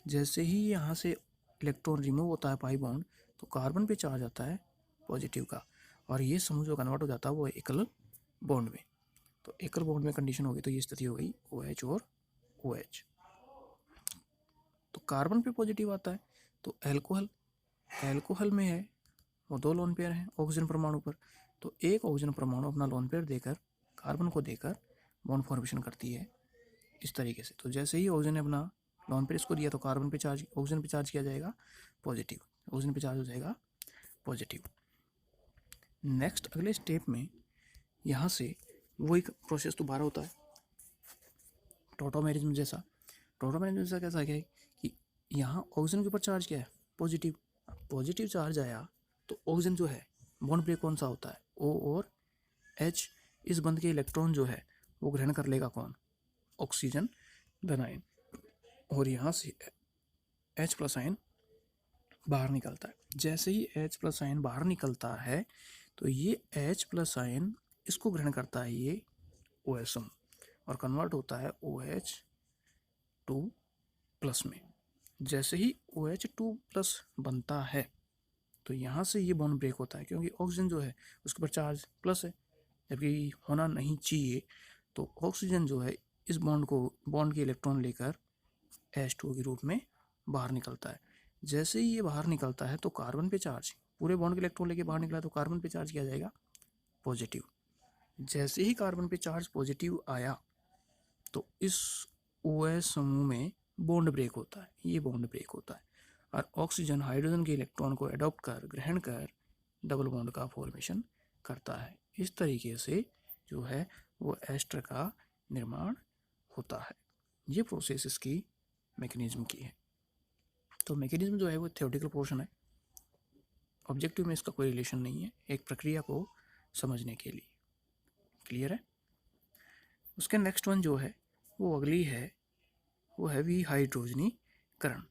जैसे ही यहाँ से इलेक्ट्रॉन रिमूव होता है पाई बॉन्ड तो कार्बन पे चार्ज आता है पॉजिटिव का और ये समूह जो कन्वर्ट हो जाता है वो एकल बॉन्ड में। तो एकल बॉन्ड में कंडीशन होगी तो ये स्थिति हो गई OH और OH। तो कार्बन पे पॉजिटिव आता है तो एल्कोहल में है वो 2 लोन पेयर हैं ऑक्सीजन परमाणु पर, तो एक ऑक्सीजन परमाणु अपना लोन पेयर देकर कार्बन को देकर बॉन्ड फॉर्मेशन करती है इस तरीके से। तो जैसे ही ऑक्सीजन ने अपना लोन पेयर इसको दिया तो कार्बन पे चार्ज, ऑक्सीजन पे चार्ज किया जाएगा पॉजिटिव, ऑक्सीजन पे चार्ज हो जाएगा पॉजिटिव। नेक्स्ट अगले स्टेप में यहाँ से वो एक प्रोसेस दोबारा होता है टोटोमेरिज्म जैसा। टोटोमेरिज्म जैसा कैसा क्या है कि यहाँ ऑक्सीजन के ऊपर चार्ज क्या है, पॉजिटिव। पॉजिटिव चार्ज आया तो ऑक्सीजन जो है बॉन्ड ब्रेक कौन सा होता है, O और H। इस बंध के इलेक्ट्रॉन जो है वो ग्रहण कर लेगा कौन, ऑक्सीजन धन आयन, और यहाँ से H+ आयन बाहर निकलता है। जैसे ही H+ आयन बाहर निकलता है तो ये H+ आयन इसको ग्रहण करता है ये OH समूह और कन्वर्ट होता है OH2+ में। जैसे ही OH2+ बनता है तो यहाँ से ये बॉन्ड ब्रेक होता है क्योंकि ऑक्सीजन जो है उसके ऊपर चार्ज प्लस है जबकि होना नहीं चाहिए। तो ऑक्सीजन जो है इस बॉन्ड के इलेक्ट्रॉन लेकर H2 के रूप में बाहर निकलता है। जैसे ही ये बाहर निकलता है तो कार्बन पे चार्ज, पूरे बॉन्ड के इलेक्ट्रॉन लेके बाहर निकला तो कार्बन पे चार्ज किया जाएगा पॉजिटिव। जैसे ही कार्बन पे चार्ज पॉजिटिव आया तो इस OH समूह में बॉन्ड ब्रेक होता है, ये बॉन्ड ब्रेक होता है और ऑक्सीजन हाइड्रोजन के इलेक्ट्रॉन को एडॉप्ट कर ग्रहण कर डबल बॉन्ड का फॉर्मेशन करता है। इस तरीके से जो है वो एस्टर का निर्माण होता है। ये प्रोसेस इसकी मैकेनिज्म की है। तो मैकेनिज्म जो है वो थ्योरेटिकल पोर्शन है, ऑब्जेक्टिव में इसका कोई रिलेशन नहीं है, एक प्रक्रिया को समझने के लिए। क्लियर है? उसके नेक्स्ट वन जो है वो अगली है, वो है विहाइड्रोजनीकरण।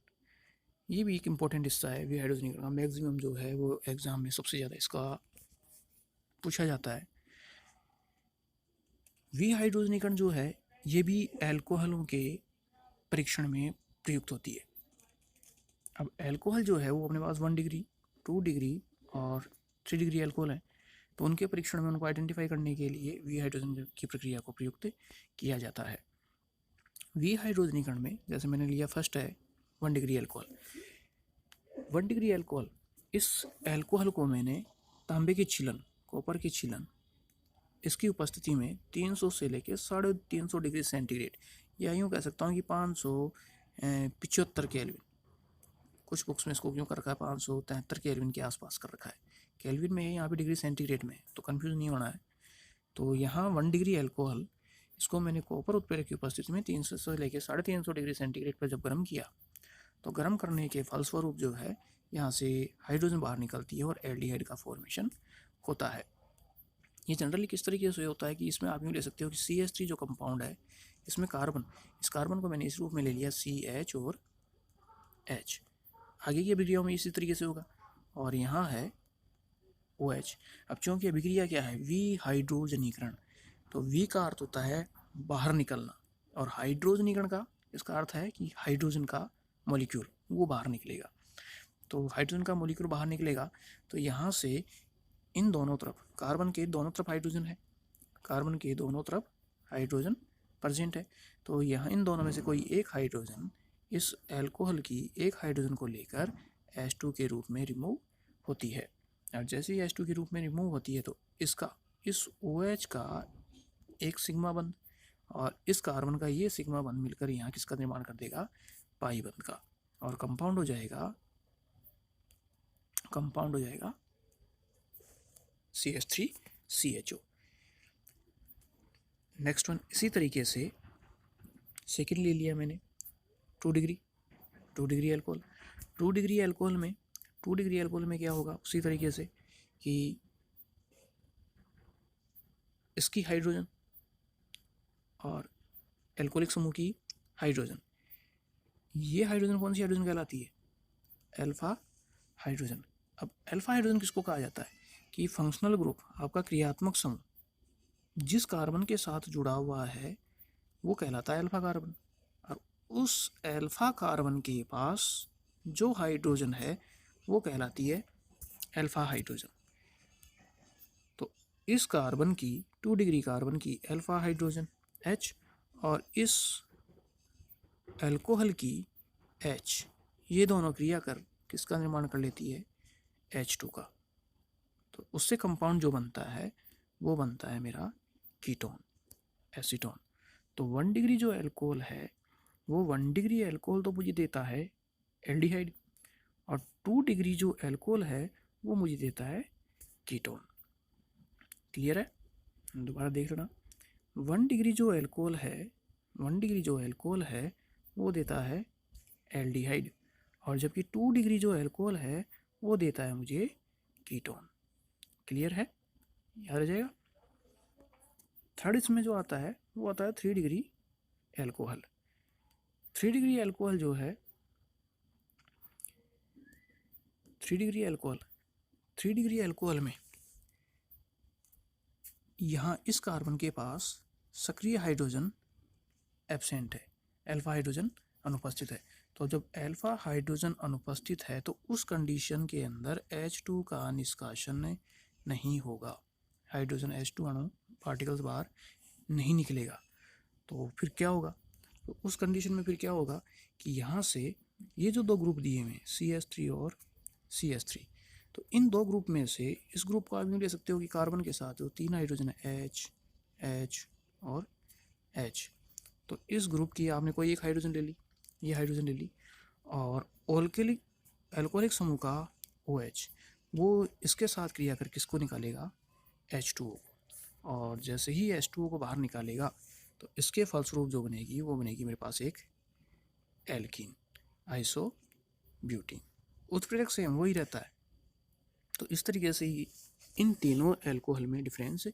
ये भी एक इम्पोर्टेंट हिस्सा है विहाइड्रोजनीकरण का। मैक्सिमम जो है वो एग्जाम में सबसे ज़्यादा इसका पूछा जाता है। विहाइड्रोजनीकरण जो है ये भी एल्कोहलों के परीक्षण में प्रयुक्त होती है। अब एल्कोहल जो है वो अपने पास 1 डिग्री 2 डिग्री और 3 डिग्री एल्कोहल है, तो उनके परीक्षण में उनको आइडेंटिफाई करने के लिए विहाइड्रोजन की प्रक्रिया को प्रयुक्त किया जाता है। वी हाइड्रोजनीकरण में जैसे मैंने लिया फर्स्ट है 1 डिग्री अल्कोहल। 1 डिग्री अल्कोहल, इस अल्कोहल को मैंने तांबे के छीलन, कॉपर के छीलन, इसकी उपस्थिति में 300 से लेकर 350 डिग्री सेंटीग्रेड, या यूँ कह सकता हूँ कि 575 केल्विन, कुछ बुक्स में इसको क्यों कर रखा है 573 केल्विन के आसपास कर रखा है, केल्विन में है, यहाँ पे डिग्री सेंटीग्रेड में, तो कन्फ्यूज नहीं होना है। तो यहाँ 1 डिग्री अल्कोहल, इसको मैंने कॉपर उत्प्रेरक की उपस्थिति में 300 से लेकर 350 डिग्री सेंटीग्रेड पर जब गर्म किया, तो गर्म करने के फलस्वरूप जो है यहाँ से हाइड्रोजन बाहर निकलती है और एल्डिहाइड का फॉर्मेशन होता है। ये जनरली किस तरीके से होता है कि इसमें आप यूँ ले सकते हो कि CH3 जो कंपाउंड है, इसमें कार्बन, इस कार्बन को मैंने इस रूप में ले लिया CH और H, आगे की अभिक्रियाओं में इसी तरीके से होगा, और यहाँ है OH। अब चूँकि अभिक्रिया क्या है, वी हाइड्रोजनीकरण, तो वी का अर्थ होता है बाहर निकलना, और हाइड्रोजनीकरण का इसका अर्थ है कि हाइड्रोजन का मॉलिक्यूल वो बाहर निकलेगा। तो हाइड्रोजन का मॉलिक्यूल बाहर निकलेगा, तो यहाँ से इन दोनों तरफ, कार्बन के दोनों तरफ हाइड्रोजन है, कार्बन के दोनों तरफ हाइड्रोजन प्रेजेंट है, तो यहाँ इन दोनों में से कोई एक हाइड्रोजन इस अल्कोहल की एक हाइड्रोजन को लेकर H2 के रूप में रिमूव होती है, और जैसे ही H2 के रूप में रिमूव होती है तो इसका, इस OH का एक सिग्मा बंध और इस कार्बन का ये सिग्मा बंध मिलकर यहाँ किसका निर्माण कर देगा, पाई बंध का, और कंपाउंड हो जाएगा CH3CHO। नेक्स्ट वन इसी तरीके से सेकेंड ले लिया मैंने 2 डिग्री अल्कोहल। 2 डिग्री अल्कोहल में क्या होगा, उसी तरीके से कि इसकी हाइड्रोजन और एल्कोहलिक समूह की हाइड्रोजन, ये हाइड्रोजन कौन सी हाइड्रोजन कहलाती है, अल्फा हाइड्रोजन। अब अल्फा हाइड्रोजन किसको कहा जाता है कि फंक्शनल ग्रुप, आपका क्रियात्मक समूह जिस कार्बन के साथ जुड़ा हुआ है वो कहलाता है अल्फा कार्बन, और उस अल्फा कार्बन के पास जो हाइड्रोजन है वो कहलाती है अल्फा हाइड्रोजन। तो इस कार्बन की, 2 डिग्री कार्बन की अल्फा हाइड्रोजन H, और इस अल्कोहल की H, ये दोनों क्रिया कर किसका निर्माण कर लेती है, H2 का। तो उससे कंपाउंड जो बनता है वो बनता है मेरा कीटोन, एसीटोन। तो 1 डिग्री जो अल्कोहल है वो 1 डिग्री अल्कोहल तो मुझे देता है एल्डिहाइड, और 2 डिग्री जो अल्कोहल है वो मुझे देता है कीटोन। क्लियर है, दोबारा देख लेना। 1 डिग्री जो अल्कोहल है वो देता है एल्डिहाइड, और जबकि 2 डिग्री जो अल्कोहल है वो देता है मुझे कीटोन। क्लियर है, याद रह जाएगा। थर्ड इसमें जो आता है वो आता है 3 डिग्री अल्कोहल। 3 डिग्री अल्कोहल जो है, 3 डिग्री अल्कोहल में यहाँ इस कार्बन के पास सक्रिय हाइड्रोजन एब्सेंट है, अल्फा हाइड्रोजन अनुपस्थित है। तो जब अल्फा हाइड्रोजन अनुपस्थित है तो उस कंडीशन के अंदर H2 का निष्कासन नहीं होगा, हाइड्रोजन H2 अणु पार्टिकल्स बाहर नहीं निकलेगा। तो फिर क्या होगा, तो उस कंडीशन में फिर क्या होगा कि यहाँ से ये जो दो ग्रुप दिए हुए हैं CH3 और CH3, तो इन दो ग्रुप में से इस ग्रुप को आप यूँ ले सकते हो कि कार्बन के साथ जो 3 हाइड्रोजन है H और H, तो इस ग्रुप की आपने कोई एक हाइड्रोजन ले ली, ये हाइड्रोजन ले ली, और अल्कोहलिक समूह का OH वो इसके साथ क्रिया कर किसको निकालेगा, H2O, और जैसे ही H2O को बाहर निकालेगा तो इसके फलस्वरूप जो बनेगी वो बनेगी मेरे पास एक एल्कीन, आइसोब्यूटीन। उत्प्रेरक सेम वही रहता है। तो इस तरीके से ही इन तीनों अल्कोहल में डिफरेंस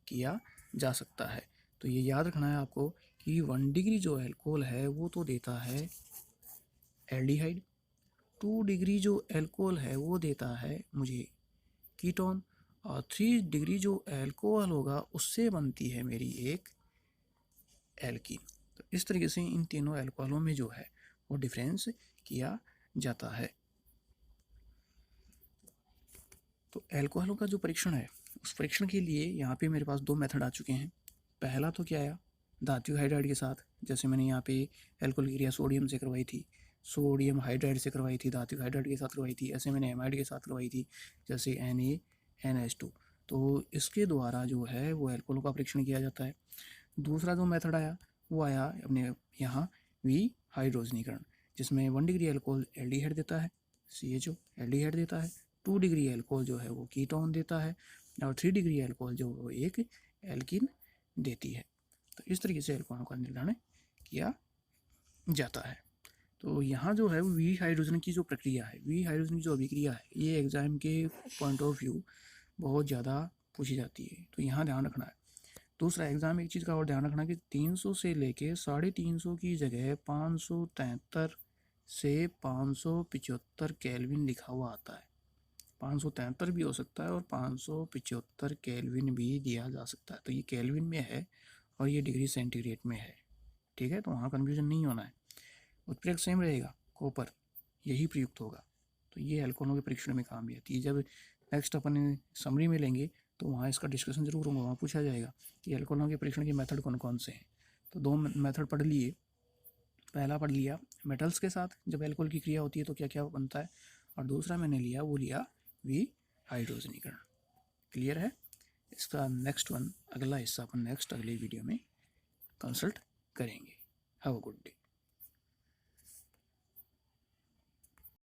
किया जा सकता है। तो ये याद रखना है आपको कि 1 डिग्री जो अल्कोहल है वो तो देता है एल्डिहाइड, 2 डिग्री जो अल्कोहल है वो देता है मुझे कीटोन, और 3 डिग्री जो अल्कोहल होगा उससे बनती है मेरी एक एल्कीन। तो इस तरीके से इन तीनों अल्कोहलों में जो है वो डिफरेंस किया जाता है। तो अल्कोहलों का जो परीक्षण है उस परीक्षण के लिए यहाँ पे मेरे पास 2 मेथड आ चुके हैं। पहला तो क्या आया, धात्विक हाइड्राइड के साथ, जैसे मैंने यहाँ पे एल्कोहल की क्रिया सोडियम से करवाई थी, सोडियम हाइड्राइड से करवाई थी, धात्विक हाइड्राइड के साथ करवाई थी, ऐसे मैंने एमाइड के साथ करवाई थी, जैसे NaNH2। तो इसके द्वारा जो है वो एल्कोहल का परीक्षण किया जाता है। दूसरा जो मेथड आया वो आया अपने यहाँ विहाइड्रोजनीकरण, जिसमें 1 डिग्री एल्कोहल एल्डिहाइड देता है, CHO एल्डिहाइड देता है, 2 डिग्री एल्कोहल जो है वो कीटोन देता है, और 3 डिग्री एल्कोहल जो वो एक एल्किन देती है। तो इस तरीके से एल्कोहलों का निर्धारण किया जाता है। तो यहाँ जो है विहाइड्रोजन की जो प्रक्रिया है, विहाइड्रोजन की जो अभिक्रिया है, ये एग्जाम के पॉइंट ऑफ व्यू बहुत ज़्यादा पूछी जाती है, तो यहाँ ध्यान रखना है। दूसरा एग्ज़ाम एक चीज़ का और ध्यान रखना कि 300 से लेके 350 की जगह 573 से 575 केल्विन लिखा हुआ आता है। 573 भी हो सकता है और 575 केल्विन भी दिया जा सकता है। तो ये केल्विन में है और ये डिग्री सेंटीग्रेड में है, ठीक है, तो वहाँ कन्फ्यूजन नहीं होना है। उत्प्रेरक सेम रहेगा, कॉपर यही प्रयुक्त होगा। तो ये एल्कोहलों के परीक्षण में काम भी आती है। जब नेक्स्ट अपन समरी में लेंगे तो वहाँ इसका डिस्कशन जरूर होगा, वहाँ पूछा जाएगा कि एल्कोहलों के परीक्षण के मेथड कौन कौन से हैं। तो 2 मेथड पढ़ लिए। पहला पढ़ लिया मेटल्स के साथ जब एल्कोहल की क्रिया होती है तो क्या क्या बनता है, और दूसरा मैंने लिया वो लिया विहाइड्रोजनीकरण। क्लियर है? इसका नेक्स्ट वन, अगला हिस्सा अपन नेक्स्ट अगले वीडियो में कंसल्ट करेंगे। Have a good day.